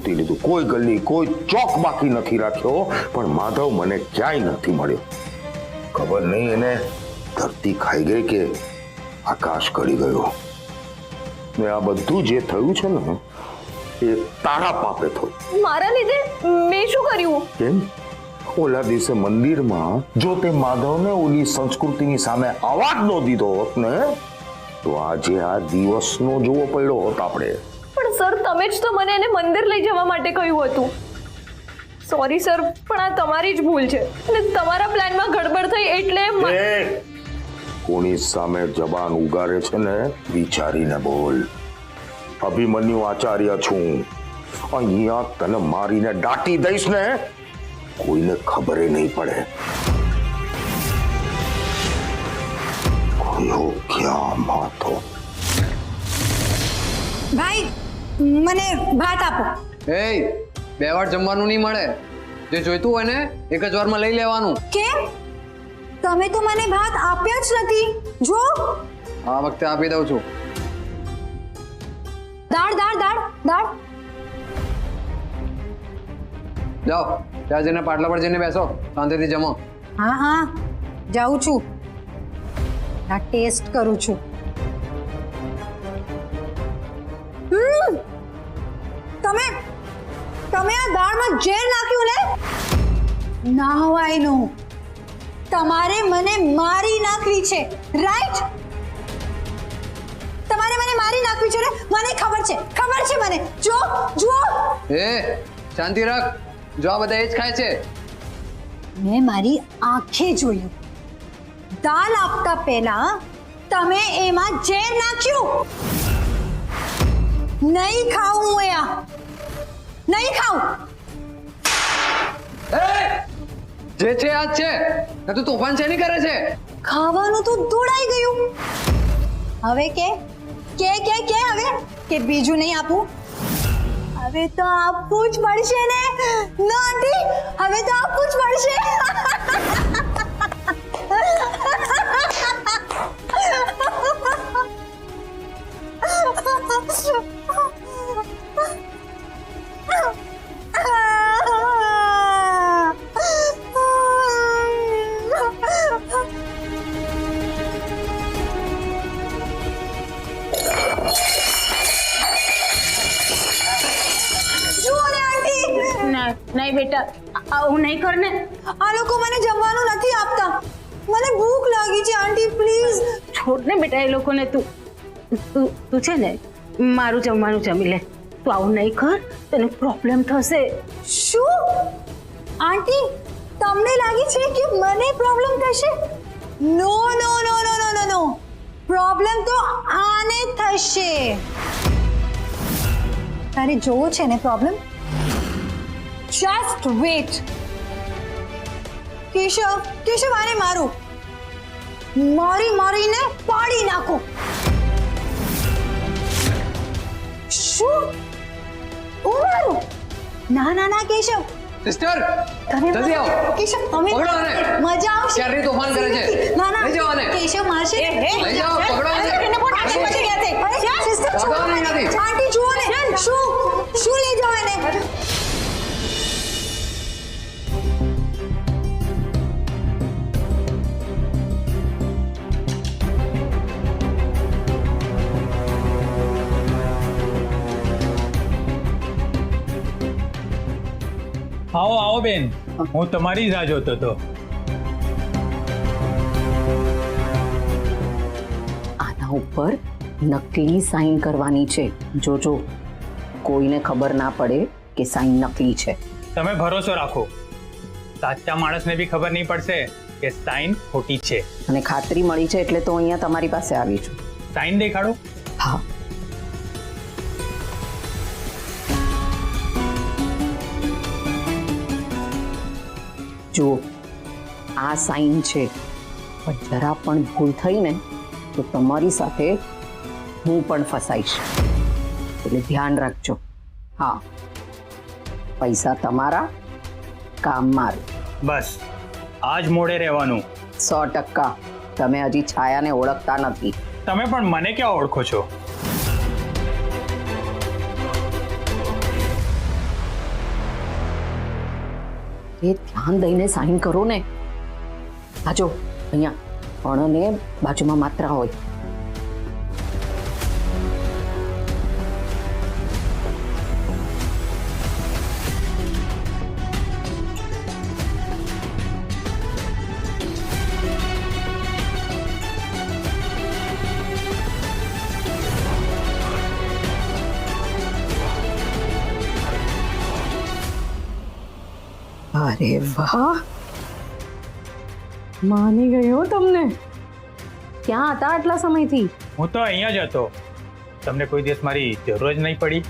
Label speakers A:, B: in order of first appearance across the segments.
A: ગોતી લીધું, કોઈ ગલી કોઈ ચોક બાકી નથી રાખ્યો, પણ માધવ મને ક્યાંય નથી મળ્યો. ખબર નહીં એને ધરતી ખાઈ ગઈ કે આકાશ કરી ગયો. ને આ બધું જે થયું છે ને એ તારા પાપે થયું.
B: મારા લીધે? મેં શું કર્યું?
A: કેમ? ઓલા દિવસે મંદિરમાં જો તે માધવને ઓલી સંસ્કૃતિની સામે અવાજ ન દીધો હોત ને તો આજે આ દિવસનો જોવો પડ્યો હોત આપણે.
B: પણ સર, તમે જ તો મને એને મંદિર લઈ જવા માટે કહ્યું હતું. સોરી સર, પણ આ તમારી જ ભૂલ છે અને તમારા પ્લાનમાં ગડબડ થઈ એટલે
A: કોની સામે જબાન ઉગારે છે ને વિચારીને બોલ. અભિમન્યુ આચાર્ય છું, અહીંયા તને મારીને દાટી દઈશ ને કોઈને ખબર નહીં પડે. કોયો ક્યાં માથો.
C: ભાઈ મને ભાત આપો.
D: એ બે વાર જમવાનું નહીં મળે, જે જોઈતું હોય ને એક જ વારમાં લઈ લેવાનું.
C: કેમ? તમે તો મને ભાત આપ્યા જ નથી. જો
D: આ વખતે આપી દઉં છું.
C: દાળ દાળ દાળ દાળ.
D: જાઓ ત્યાં જઈને પાટલા પર જઈને બેસો, શાંતિથી જમો.
C: હા હા જાઉં છું, આ ટેસ્ટ કરું છું. તમે તમે આ દાળમાં ઝેર નાખ્યું ને? ના હવાયનું. તમારે મને મારી નાખવી છે, રાઈટ? તમારે મને મારી નાખવી છે ને? મને ખબર છે મને. જો જુઓ.
D: એ શાંતિ રાખ, જો આ બધા એ જ ખાય છે.
C: મેં મારી આંખે જોયું. દાલ આપતા પહેલા તમે એમાં ઝેર નાખ્યું. નહીં ખાઉં હું આ, નહીં ખાઉં.
D: જે છે આ જ છે, ને તું તોફાન છે નહીં કરે છે.
C: ખાવાનું તો દોડાઈ ગયું. હવે કે હવે કે બીજું નહીં આપું? હવે તો આપવું જ પડશે ને. ના આંટી, હવે તો આપવું જ પડશે.
E: નહીં બેટા, આવું નહીં કર ને.
C: આ લોકો મને જમવાનું નથી આપતા. મને ભૂખ લાગી છે આંટી, પ્લીઝ.
E: છોડ ને બેટા એ લોકોને. તું છે ને મારું જમવાનું જમી લે. તું આવું નહીં કર, તને પ્રોબ્લેમ થશે.
C: શું આંટી, તમને લાગી છે કે મને પ્રોબ્લેમ થશે? નો નો નો નો નો નો નો, પ્રોબ્લેમ તો આને થશે. તારે જોવો છે ને પ્રોબ્લેમ? Just wet. કેશવ આને મારું, મારીને પાડી નાખો. શું? હું મારું? ના ના ના કેશવ.
D: સિસ્ટર
C: તમે
D: જલ્દી આવો.
C: કેશવ તમે
D: પકડો આને.
C: મજા આવશે.
D: ક્યારે તોફાન કરે છે?
C: ના ના
D: લઈ જાઓ આને.
C: કેશવ મારશે.
D: લઈ જાઓ, પકડો આને.
C: આંટી પછી ગયા છે. સિસ્ટર
D: પકડો આને અહીંયાથી.
C: આંટી જુઓ ને. શું લઈ જાઓ એને?
F: આવો આવો બેન, હું તમારી રાહ જોતો હતો.
G: આના ઉપર નકલી સાઈન કરવાની છે. જોજો કોઈને ખબર ના પડે કે સાઈન નકલી છે.
F: તમે ભરોસો રાખો, સાચા માણસને બી ખબર નહીં પડશે કે સાઈન ખોટી છે.
G: અને ખાતરી મળી છે એટલે તો અહીંયા તમારી પાસે આવી છું.
F: સાઈન દેખાડો.
G: હા, જુઓ આ સાઈન છે, પણ જરા પણ ભૂલ થઈ ને તો તમારી સાથે હું પણ ફસાઈશ, એટલે ધ્યાન રાખજો. હા, પૈસા તમારા, કામ મારું.
F: બસ આજ મોડે રહેવાનું.
G: 100%. તમે હજી છાયાને ઓળખતા નથી.
F: તમે પણ મને ક્યાં ઓળખો છો?
G: એ ધ્યાન દઈને સાઈન કરો ને. આ જો અહીંયા અણને બાજુમાં માત્રા હોય. અરે વાહ, માની ગયો તમને. ક્યાં હતા આટલા સમયથી?
F: હું તો અહીંયા જ હતો. તમને કોઈ દિવસ મારી જરૂર જ નહીં પડી.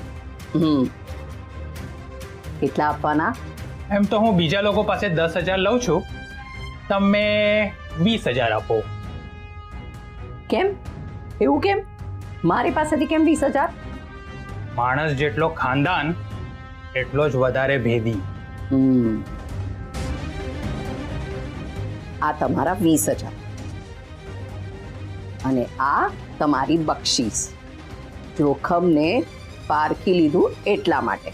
G: કેટલા આપવાના?
F: એમ તો હું બીજા લોકો પાસે 10,000 લઉં છું. તમે 20,000 આપો.
G: કેમ એવું કેમ? મારી પાસેથી કેમ 20,000?
F: માણસ જેટલો ખાનદાન એટલો જ વધારે ભેદી.
G: આ તમારા 20,000 અને આ તમારી બક્ષીસ. જોખમને પારખી લીધું એટલા માટે.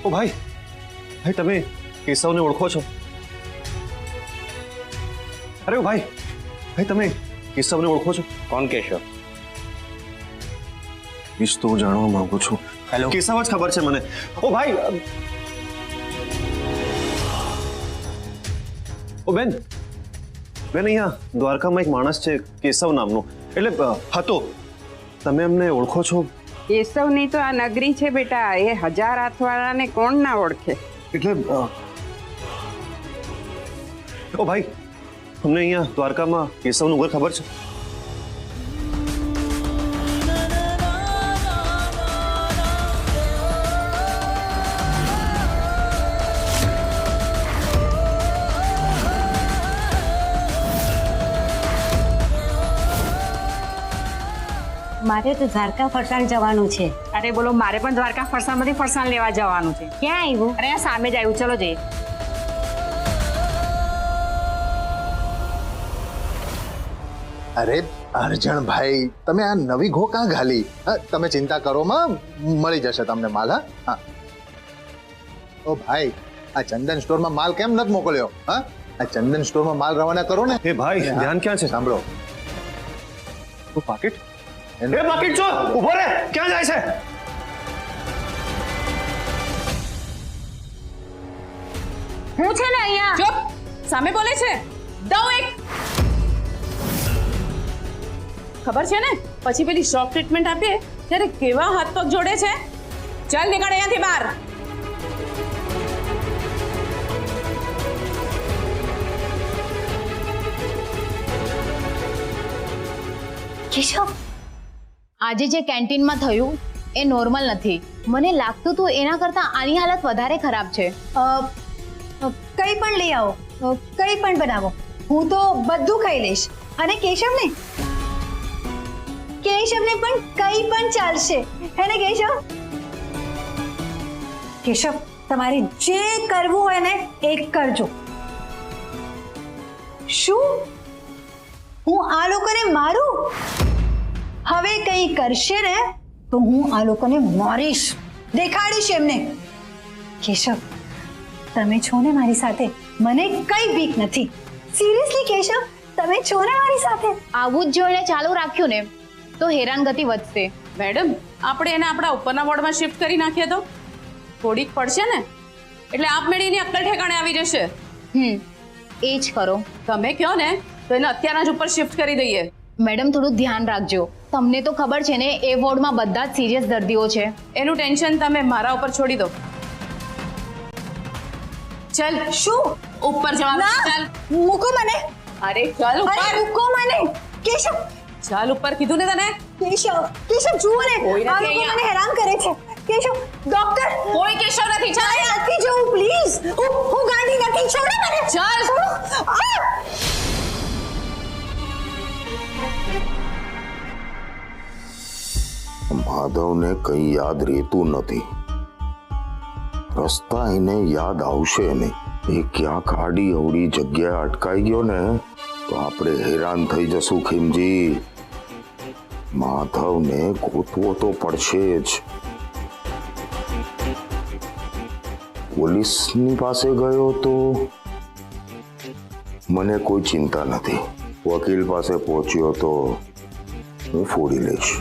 H: ઓ ભાઈ, ભાઈ તમે કેશવને ઓળખો છો? અરે ઓ ભાઈ, ભાઈ તમે કેશવને ઓળખો છો?
I: કોણ કેશવ?
H: વિશ તો હું જાણવા માંગુ છું.
I: હેલો,
H: કેશવ જ ખબર છે મને. ઓ ભાઈ, ઓ બેન, બેન અહીંયા દ્વારકામાં એક માણસ છે કેશવ નામનો, એટલે હતો. તમે એમને ઓળખો છો?
J: કેશવની તો આ નગરી છે બેટા, એ 1000 હાથવાળાને કોણ ના ઓળખે.
H: એટલે ઓ ભાઈ, તમને અહીંયા દ્વારકામાં કેશવનું ઘર ખબર છે?
C: મારે તો દ્વારકા ફરસાણ જવાનું છે.
K: અરે બોલો, મારે પણ દ્વારકા ફરસાણમાંથી ફરસાણ લેવા જવાનું છે.
C: ક્યાં આવ્યું?
K: અરે આ સામે જ આવ્યું, ચલો જઈએ.
I: અરે અર્જણભાઈ, તમે આ નવી ઘો કાં ઘાલી? તમે ચિંતા કરો માં, મળી જશે તમને માલ. હા, ઓ ભાઈ, આ ચંદન સ્ટોરમાં માલ કેમ નથી મોકલ્યો? હા, આ ચંદન સ્ટોરમાં માલ રવાના કરો ને.
H: એ ભાઈ, ધ્યાન ક્યાં છે?
I: સાંભળો,
H: પાકીટ. એ પાકીટ છો, ઉભો રે. ક્યાં જાય છે?
K: હું છે ને અહીંયા. ચૂપ, સામે બોલે છે. દઉં એક. ખબર છે ને, પછી પેલી શોક ટ્રીટમેન્ટ આપીએ ત્યારે કેવા હાથ પગ જોડે છે. ચાલ નીકળ અહીંયાથી બહાર.
C: કેશવ, આજે જે કેન્ટીનમાં થયું એ નોર્મલ નથી. મને લાગતું હતું એના કરતાં આની હાલત વધારે ખરાબ છે. કંઈ પણ લઈ આવો, કંઈ પણ બનાવો, હું તો બધું ખાઈ લઈશ. અને કેશવને પણ કંઈ પણ ચાલશે, હે ને કેશવ? કેશવ, તમારે જે કરવું હોય ને એ કરજો. શું હું આ લોકોને મારું? હવે કંઈ કરશે ને તો હું આ લોકોને મારીશ, દેખાડીશ એમને. કેશવ, તમે છો ને મારી સાથે, મને કઈ બીક નથી. સિરિયસલી કેશવ, તમે છો ને મારી સાથે? આવું જ જોઈને ચાલુ રાખ્યું ને તો હેરાનગતિ વધશે.
K: મેડમ, આપણે એને આપણા ઉપરના વોર્ડમાં શિફ્ટ કરી નાખીએ તો થોડીક પડશે ને, એટલે આપમેળે એની અક્કલ ઠેકાણે આવી જશે.
C: એ જ કરો.
K: તમે કહો ને તો એને અત્યારના જ ઉપર શિફ્ટ કરી દઈએ.
C: મેડમ, થોડું ધ્યાન રાખજો. તમને તો ખબર છે ને એ વોર્ડમાં બધા જ સિરિયસ દર્દીઓ છે.
K: એનું ટેન્શન તમે મારા ઉપર છોડી દો. ચલ.
C: શું?
K: ઉપર જવાનું. ચાલ,
C: મૂકો મને.
K: અરે ચાલ ઉપર.
C: અરે મૂકો મને. કેશવ,
K: ચાલ ઉપર કીધું ને તને.
C: કેશવ જુઓ ને,
K: કોઈ
C: આ
K: નથી
C: લોકો
K: અહીંયા.
C: મને હેરાન કરે છે. કેશવ, ડોક્ટર,
K: કોઈ કેશવ નથી. ચાલ
C: નથી જવું પ્લીઝ. હું ગાંડી નથી. છોડો મને.
K: ચાલ.
C: છોડો.
A: માધવને કંઈ યાદ રહેતું નથી. રસ્તા એને યાદ આવશે નહીં. એ ક્યાંક આડી અવડી જગ્યાએ અટકાઈ ગયો ને તો આપણે હેરાન થઈ જશું ખીમજી. માધવને ગોતવો તો પડશે જ. પોલીસની પાસે ગયો તો મને કોઈ ચિંતા નથી. વકીલ પાસે પહોંચ્યો તો હું ફોડી લઈશ.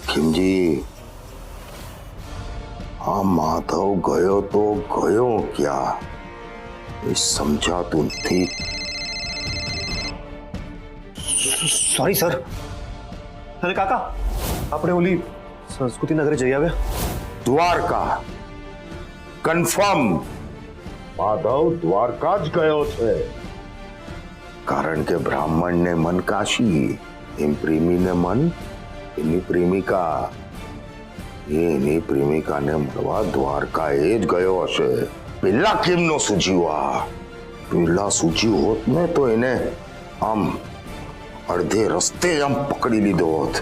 A: ખીમજી, આ માધવ ગયો તો ગયો ક્યાં એ સમજાતું નથી.
H: Sorry sir. અરે કાકા, આપણે ઓલી સંસ્કૃતિ નગરે જઈ આવ્યા?
A: દ્વારકા કન્ફર્મ માધવ દ્વારકા જ ગયો છે. કારણ કે બ્રાહ્મણને મન કાશી, એમ પ્રેમીને મન એની પ્રેમિકા. એની પ્રેમિકાને મળવા દ્વારકા એ જ ગયો હશે. પેલા કેમ નો સૂજ્યું? આ પેલા સૂજ્યું હોત ને તો એને આમ અડધે રસ્તે આમ પકડી લીધો હોત.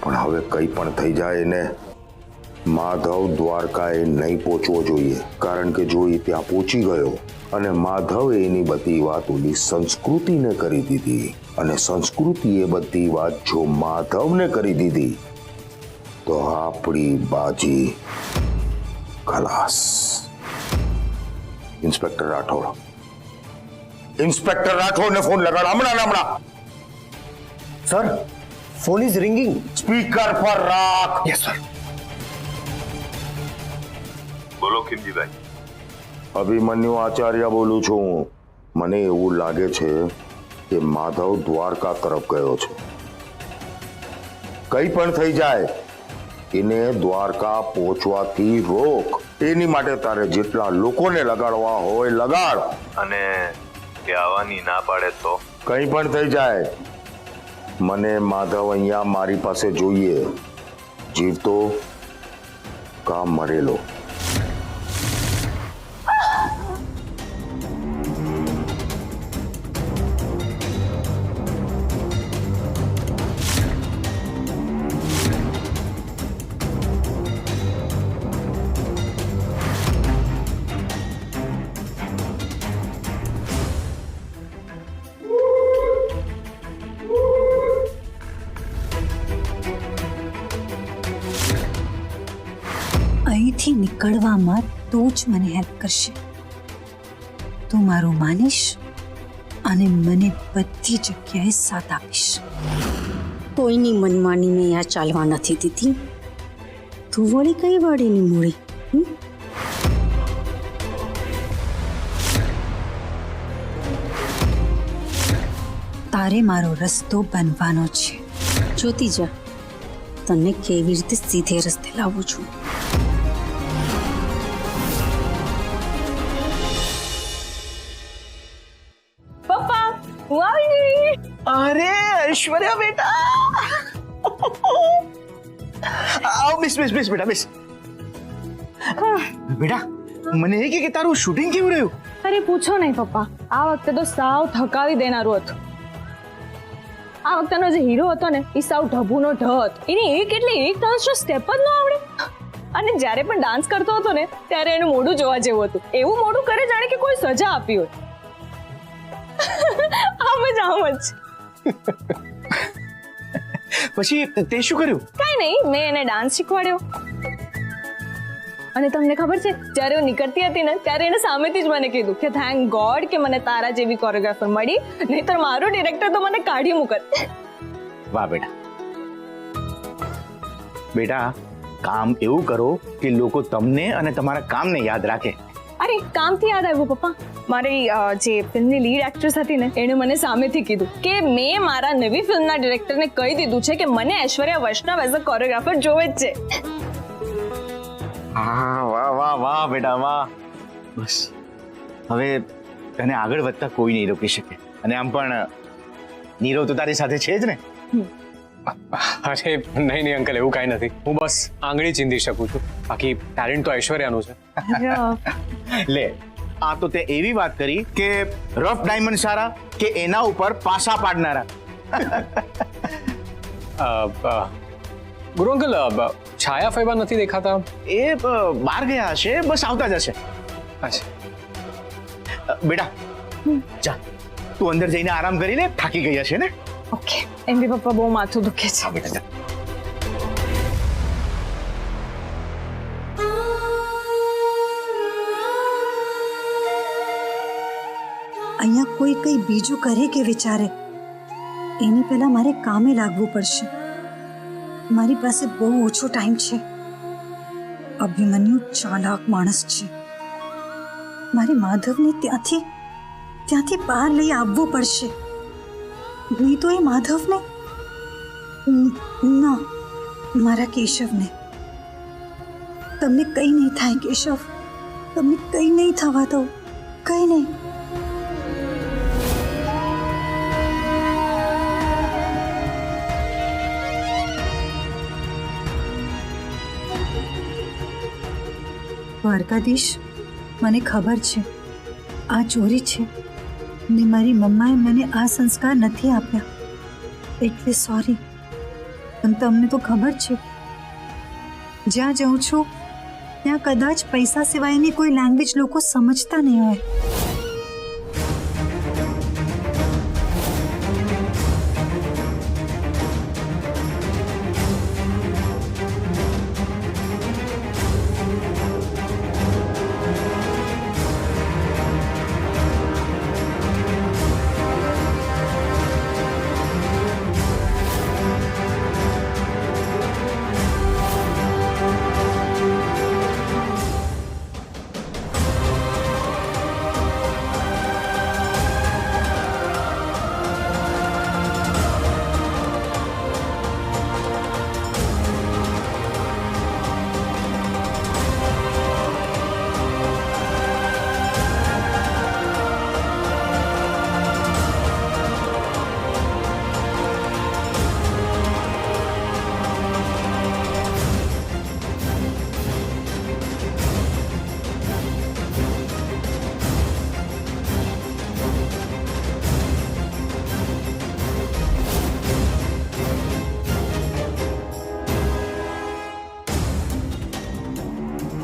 A: પણ હવે કઈ પણ થઈ જાય એને માધવ દ્વારકાએ નહીં પહોંચવો જોઈએ. કારણ કે જો એ ત્યાં પહોંચી ગયો અને માધવે એની બધી વાત ઓલી સંસ્કૃતિને કરી દીધી અને સંસ્કૃતિએ બધી વાત જો માધવને કરી દીધી તો આપણી બાજી ખલાસ. ઇન્સ્પેક્ટર રાઠોડ, ઇન્સ્પેક્ટર રાઠોડને ફોન લગાડ હમણાં ને હમણાં.
H: Sir, phone is ringing.
A: Speaker પર રાખ.
H: Yes sir.
L: બોલો ખીમજીભાઈ.
A: અભિમન્યુ આચાર્ય બોલું છું. મને એવું લાગે છે કે માધવ દ્વારકા તરફ ગયો છે. કઈ પણ થઈ જાય એને દ્વારકા પહોંચવાથી રોક. એની માટે તારે જેટલા લોકોને લગાડવા હોય લગાડ.
L: અને કે આવવાની ના પાડે તો?
A: કઈ પણ થઈ જાય મને માધવ અહીંયા મારી પાસે જોઈએ. જીવતો કા મરેલો.
C: અહીંથી નીકળવામાં તું જ મને હેલ્પ કરશે. તું મારું માનીશ અને મને બધી જગ્યાએ સાથ આપીશ.
E: કોઈની મનમાની મેં આ ચાલવા નથી દીધી. તું વળી કઈ વાડીની મૂળી?
C: તારે મારો રસ્તો બનવાનો છે.
E: જોતી જા તને કેવી રીતે સીધે રસ્તે લાવું છું.
B: પપ્પા, હું આવી ગઈ.
H: અરે ઐશ્વર્યા બેટા, આવ બેસ બેસ બેસ બેટા બેસ. બેટા, મને એ કે તારું શૂટિંગ કેવું રહ્યું?
B: અરે પૂછો નહીં પપ્પા, આ વખતે તો સાવ થકાવી દેનારું હતું. આ વખતેનો જે હીરો હતો ને એ સાવ ઢબુનો ઢ હતો. એને એક ડાન્સનો સ્ટેપ જ ન આવડે. અને જ્યારે પણ ડાન્સ કરતો હતો ને ત્યારે એનું મોઢું જોવા જેવું હતું. એવું મોઢું કરે જાણે કે કોઈ સજા આપી હોય. આમ જ.
H: પછી તે શું કર્યું?
B: કાંઈ નહીં, મેં એને ડાન્સ શીખવાડ્યો. અને તમને ખબર છે, જ્યારે હું નીકળતી હતી ને ત્યારે એને સામેથી જ મને કીધું કે થેન્ક ગોડ કે મને તારા જેવી કોરિયોગ્રાફર મળી, નહીતર મારો ડિરેક્ટર તો મને કાઢી મૂકત.
M: વાહ બેટા. બેટા, કામ એવું કરો કે લોકો તમને અને તમારા કામને યાદ રાખે.
B: અરે કામથી યાદ આવ્યું પપ્પા, મારી જે ફિલ્મની લીડ એક્ટ્રેસ હતી ને એણે મને સામેથી કીધું કે મેં મારા નવી ફિલ્મના ડિરેક્ટરને કહી દીધું છે કે મને ઐશ્વર્યા વૈષ્ણવ એઝ અ કોરિયોગ્રાફર જોવે જ છે.
M: હા, વાહ વાહ વાહ બેટા વાહ. બસ હવે તને આગળ વધતા કોઈ નહીં રોકી શકે. અને આમ પણ નીરવ તો તારી સાથે છે જ ને?
N: અરે નહીં અંકલ, એવું કાંઈ નથી. હું બસ આંગળી ચીંધી શકું છું, બાકી ટેલેન્ટ તો ઐશ્વર્યાનું છે.
M: લે, આ તો તે એવી વાત કરી કે રફ ડાયમંડ સારા કે એના ઉપર પાસા પાડનારા.
N: ગુરુ અંકલ છાયા ફૈબા નથી દેખાતા?
M: એ બહાર ગયા હશે, બસ આવતા જ હશે.
N: અચ્છા
M: બેટા જા, તું અંદર જઈને આરામ કરી લે, થાકી ગઈ હશે ને.
B: ઓકે. એમ બી પપ્પા બહુ માથું દુખે છે.
M: હા બેટા જા.
C: અહીંયા કોઈ કંઈ બીજું કરે કે વિચારે એની પહેલા મારે કામે લાગવું પડશે. મારી પાસે બહુ ઓછો ટાઈમ છે. અભિમન્યુ ચાલાક માણસ છે. મારે માધવને ત્યાંથી બહાર લઈ આવવો પડશે. નહીં તો એ માધવને ના, મારા કેશવને. તમને કંઈ નહીં થાય કેશવ, તમને કંઈ નહીં થવા દો, કંઈ નહીં. દ્વારકાધીશ, મને ખબર છે આ ચોરી છે ને મારી મમ્માએ મને આ સંસ્કાર નથી આપ્યા, એટલે સોરી. પણ તમને તો ખબર છે જ્યાં જાઉં છું ત્યાં કદાચ પૈસા સિવાયની કોઈ લેંગ્વેજ લોકો સમજતા નહીં હોય.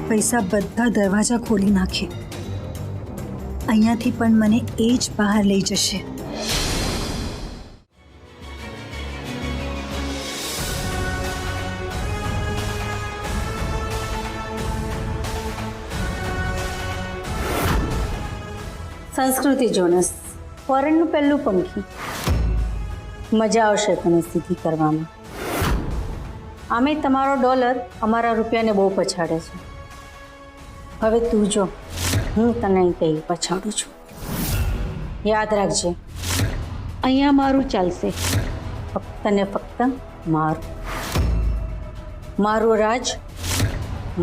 C: પૈસા બધા દરવાજા ખોલી નાખે. અહીંયાથી પણ મને એ જ બહાર લઈ જશે.
E: સંસ્કૃતિ જોનસ, ફોરેનનું પહેલું પંખી. મજા આવશે તને સીધી કરવામાં. આમે તમારો ડોલર અમારા રૂપિયાને બહુ પછાડે છે. હવે તું જો, હું તને કંઈ પછાડું છું. યાદ રાખજે, અહીંયા મારું ચાલશે, ફક્ત ને ફક્ત મારું. મારું રાજ,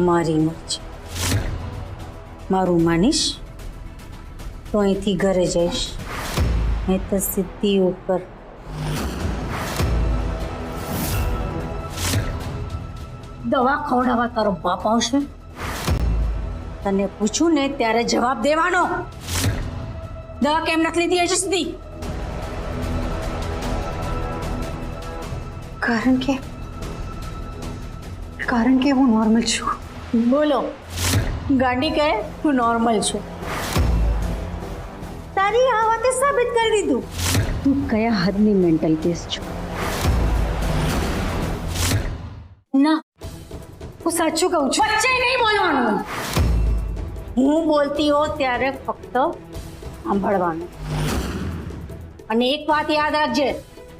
E: મારી મરજી. મારું માનીશ તો અહીંથી ઘરે જઈશ, નહીં તો સીધી ઉપર. દવા ખવડાવવા તારો બાપ આવશે. તને પૂછું ને ત્યારે જવાબ દેવાનો. દવા કેમ નથી લીધી હજી સુધી?
C: કારણ કે હું નોર્મલ છું.
E: બોલો, ગાંડી કહે હું નોર્મલ છું. તારી આ વાતે સાબિત કરી દીધું. તું કયા હદની મેન્ટલ કેસ છો? ના, હું સાચું કહું છું. વચ્ચે નહીં બોલવાનું. હું બોલતી હો ત્યારે ફક્ત સાંભળવાનું. અને એક વાત યાદ રાખજે,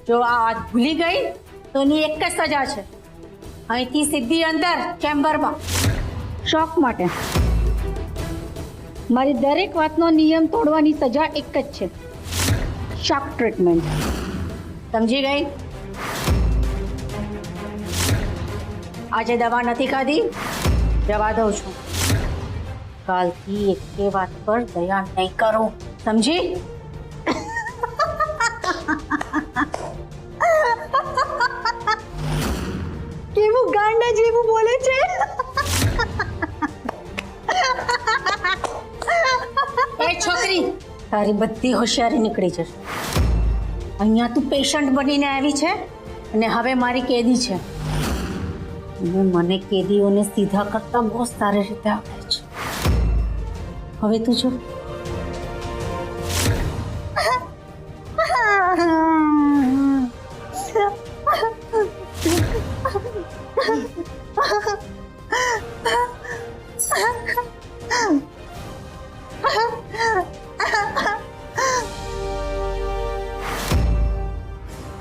E: જો આ વાત ભૂલી ગઈ તો એની એક જ સજા છે, અહીંથી સીધી અંદર ચેમ્બરમાં. શોખ માટે મારી દરેક વાતનો નિયમ તોડવાની સજા એક જ છે, શોક ટ્રીટમેન્ટ. સમજી ગઈ? આજે દવા નથી ખાધી, જવા દઉં છું. કાલથી એકે વાત પર દયા નહીં કરું, સમજી?
C: કેવું ગાંડા જેવું બોલે છે.
E: એ છોકરી, તારી બધી હોશિયારી નીકળી જશે. અહીંયા તું પેશન્ટ બનીને આવી છે અને હવે મારી કેદી છે. અને મને કેદીઓને સીધા કરતા બહુ સારી રીતે આવડે છે. હવે તું જો.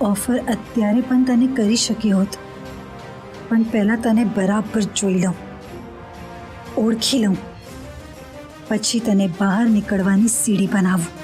C: ઓફર અત્યારે પણ તને કરી શક્યો હોત, પણ પહેલા તને બરાબર જોઈ લઉં, ઓળખી લઉં, પછી તને બહાર નીકળવાની સીડી બનાવું.